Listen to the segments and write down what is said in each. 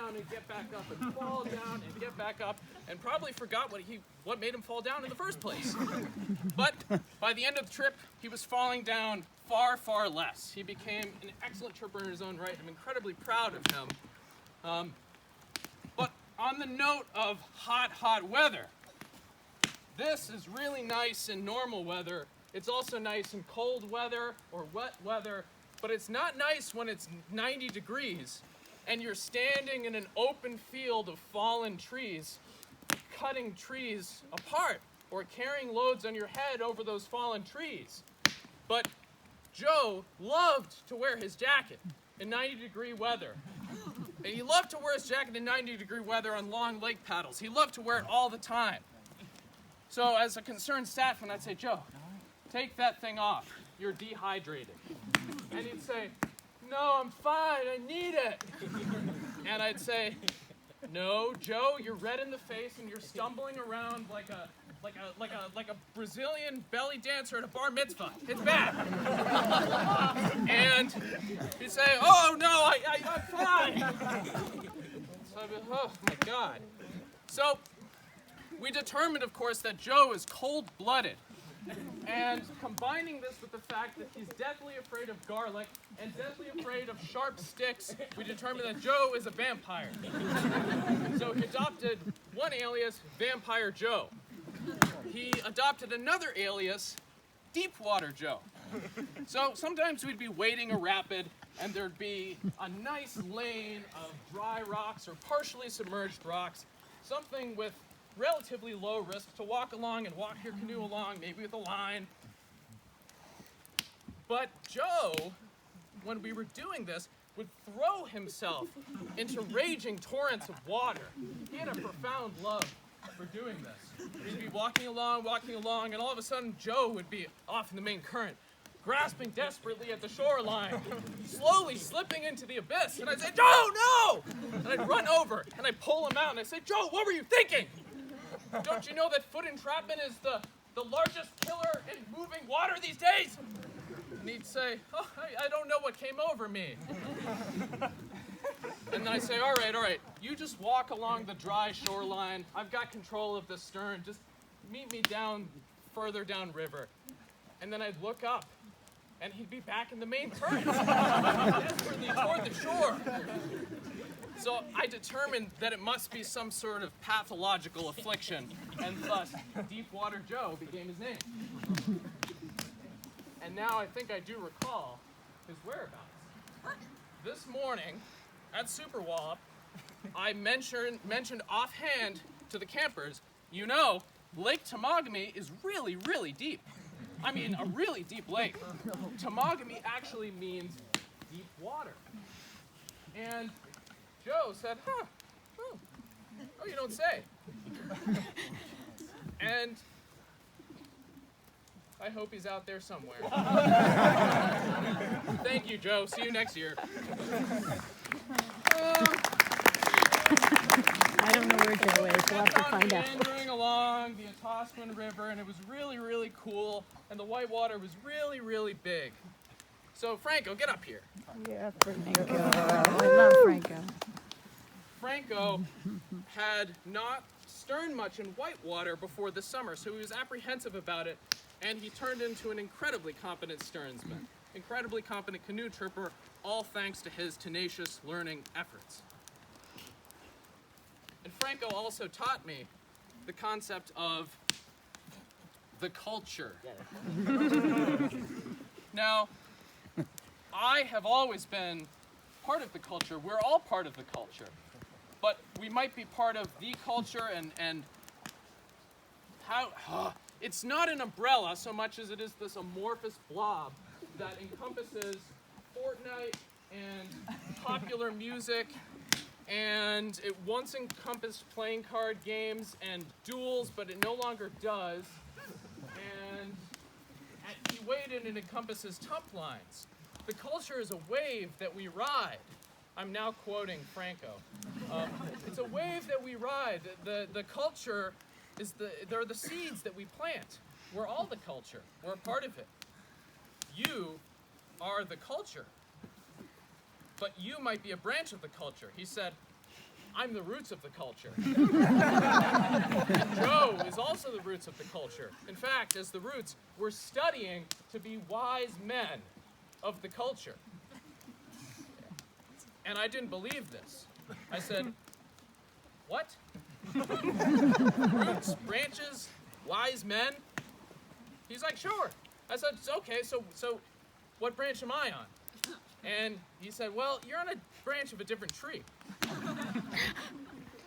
down and get back up and fall down and get back up, and probably forgot what made him fall down in the first place. But by the end of the trip, he was falling down far, far less. He became an excellent tripper in his own right. I'm incredibly proud of him. But on the note of hot, hot weather, this is really nice in normal weather. It's also nice in cold weather or wet weather, but it's not nice when it's 90 degrees and you're standing in an open field of fallen trees, cutting trees apart or carrying loads on your head over those fallen trees. But Joe loved to wear his jacket in 90-degree weather. And he loved to wear his jacket in 90-degree weather on long lake paddles. He loved to wear it all the time. So as a concerned staffman, I'd say, Joe, take that thing off. You're dehydrated. And he'd say, no, I'm fine. I need it. And I'd say, no, Joe, you're red in the face and you're stumbling around like a Brazilian belly dancer at a bar mitzvah. It's bad. And he'd say, oh no, I'm fine. So I'd be, oh my God. So we determined, of course, that Joe is cold-blooded. And combining this with the fact that he's deathly afraid of garlic and deathly afraid of sharp sticks, we determined that Joe is a vampire. So he adopted one alias, Vampire Joe. He adopted another alias, Deepwater Joe. So sometimes we'd be wading a rapid and there'd be a nice lane of dry rocks or partially submerged rocks, something with relatively low risk to walk along and walk your canoe along, maybe with a line. But Joe, when we were doing this, would throw himself into raging torrents of water. He had a profound love for doing this. He'd be walking along, and all of a sudden Joe would be off in the main current, grasping desperately at the shoreline, slowly slipping into the abyss. And I'd say, Joe, no! And I'd run over, and I'd pull him out, and I'd say, Joe, what were you thinking? Don't you know that foot entrapment is the largest killer in moving water these days? And he'd say, oh, I don't know what came over me. And then I say, all right, you just walk along the dry shoreline. I've got control of the stern. Just meet me further downriver. And then I'd look up, and he'd be back in the main current, desperately toward the shore. So I determined that it must be some sort of pathological affliction, and thus Deepwater Joe became his name. And now I think I do recall his whereabouts. This morning at Super Wallop, I mentioned offhand to the campers, you know, Lake Temagami is really, really deep. I mean, a really deep lake. Temagami actually means deep water. And Joe said, oh, you don't say. And I hope he's out there somewhere. Thank you, Joe. See you next year. I don't know where Joe is. We'll have to find out. Meandering along the Atascan River, and it was really, really cool, and the whitewater was really, really big. So, Franco, get up here. Yeah, Franco. I love Franco. Franco had not sterned much in whitewater before the summer, so he was apprehensive about it, and he turned into an incredibly competent sternsman, incredibly competent canoe tripper, all thanks to his tenacious learning efforts. And Franco also taught me the concept of the culture. Now, I have always been part of the culture. We're all part of the culture. But we might be part of the culture and how it's not an umbrella so much as it is this amorphous blob that encompasses Fortnite and popular music, and it once encompassed playing card games and duels, but it no longer does. And at Keewaydin, it encompasses tup lines. The culture is a wave that we ride. I'm now quoting Franco. It's a wave that we ride. The culture is they're the seeds that we plant. We're all the culture. We're a part of it. You are the culture. But you might be a branch of the culture. He said, I'm the roots of the culture. Joe is also the roots of the culture. In fact, as the roots, we're studying to be wise men of the culture. And I didn't believe this. I said, what? Roots, branches, wise men? He's like, sure. I said, okay, so what branch am I on? And he said, well, you're on a branch of a different tree. And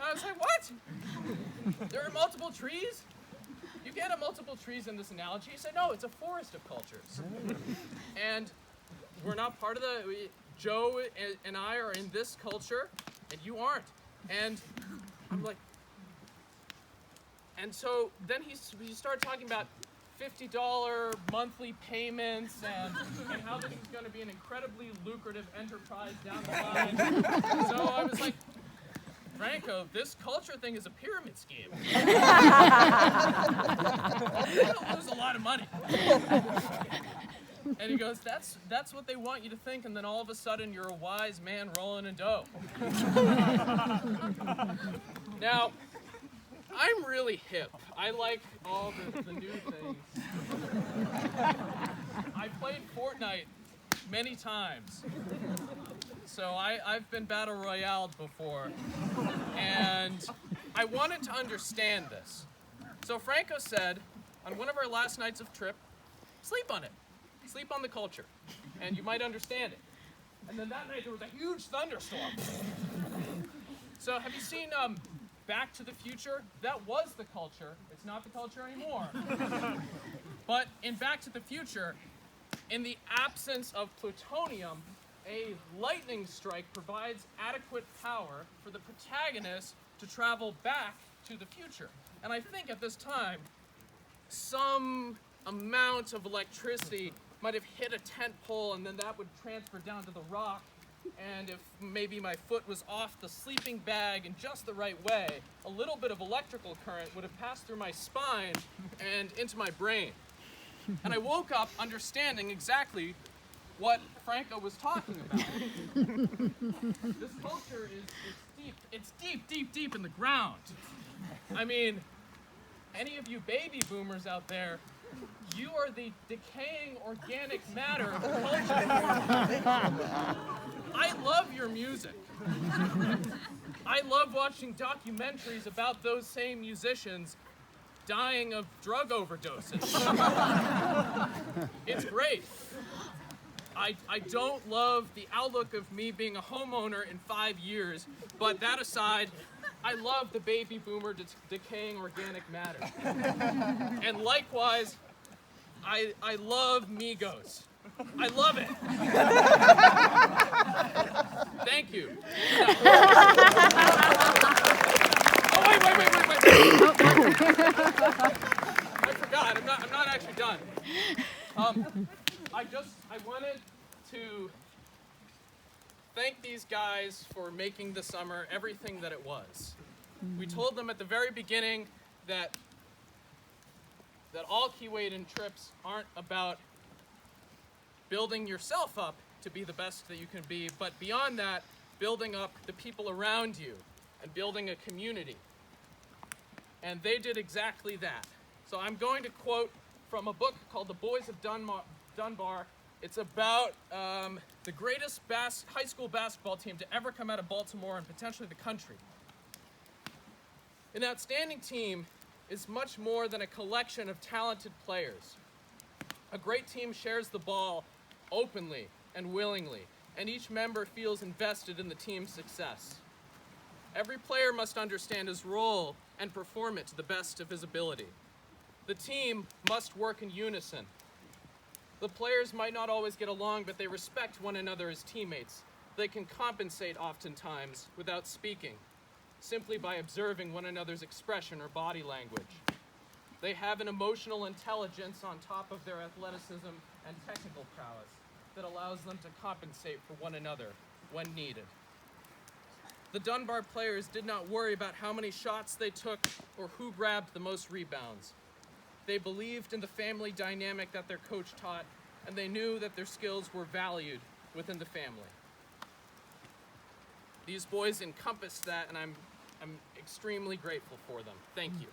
I was like, what? There are multiple trees? You get multiple trees in this analogy? He said, no, it's a forest of cultures. And we're not part of Joe and I are in this culture, and you aren't. And I'm like, and so then he started talking about $50 monthly payments and how this is going to be an incredibly lucrative enterprise down the line. So I was like, Franco, this culture thing is a pyramid scheme. You'll lose a lot of money. And he goes, that's what they want you to think, and then all of a sudden you're a wise man rolling in dough. Now, I'm really hip. I like all the new things. I played Fortnite many times. So I've been Battle Royale'd before. And I wanted to understand this. So Franco said, on one of our last nights of trip, sleep on it. Sleep on the culture. And you might understand it. And then that night there was a huge thunderstorm. So have you seen Back to the Future? That was the culture. It's not the culture anymore. But in Back to the Future, in the absence of plutonium, a lightning strike provides adequate power for the protagonist to travel back to the future. And I think at this time, some amount of electricity might have hit a tent pole, and then that would transfer down to the rock. And if maybe my foot was off the sleeping bag in just the right way, a little bit of electrical current would have passed through my spine and into my brain. And I woke up understanding exactly what Franco was talking about. This culture is deep. It's deep, deep, deep in the ground. I mean, any of you baby boomers out there, you are the decaying organic matter of the culture. I love your music. I love watching documentaries about those same musicians dying of drug overdoses. It's great. I don't love the outlook of me being a homeowner in 5 years, but that aside, I love the baby boomer decaying organic matter. And likewise, I love Migos. I love it. Thank you. Oh, wait. I forgot. I'm not actually done. I wanted to thank these guys for making the summer everything that it was. We told them at the very beginning that all Keewaydin trips aren't about building yourself up to be the best that you can be, but beyond that, building up the people around you and building a community. And they did exactly that. So I'm going to quote from a book called The Boys of Dunbar. It's about the greatest high school basketball team to ever come out of Baltimore and potentially the country. An outstanding team is much more than a collection of talented players. A great team shares the ball openly and willingly, and each member feels invested in the team's success. Every player must understand his role and perform it to the best of his ability. The team must work in unison. The players might not always get along, but they respect one another as teammates. They can compensate oftentimes without speaking, simply by observing one another's expression or body language. They have an emotional intelligence on top of their athleticism and technical prowess that allows them to compensate for one another when needed. The Dunbar players did not worry about how many shots they took or who grabbed the most rebounds. They believed in the family dynamic that their coach taught, and they knew that their skills were valued within the family. These boys encompassed that, and I'm extremely grateful for them. Thank you.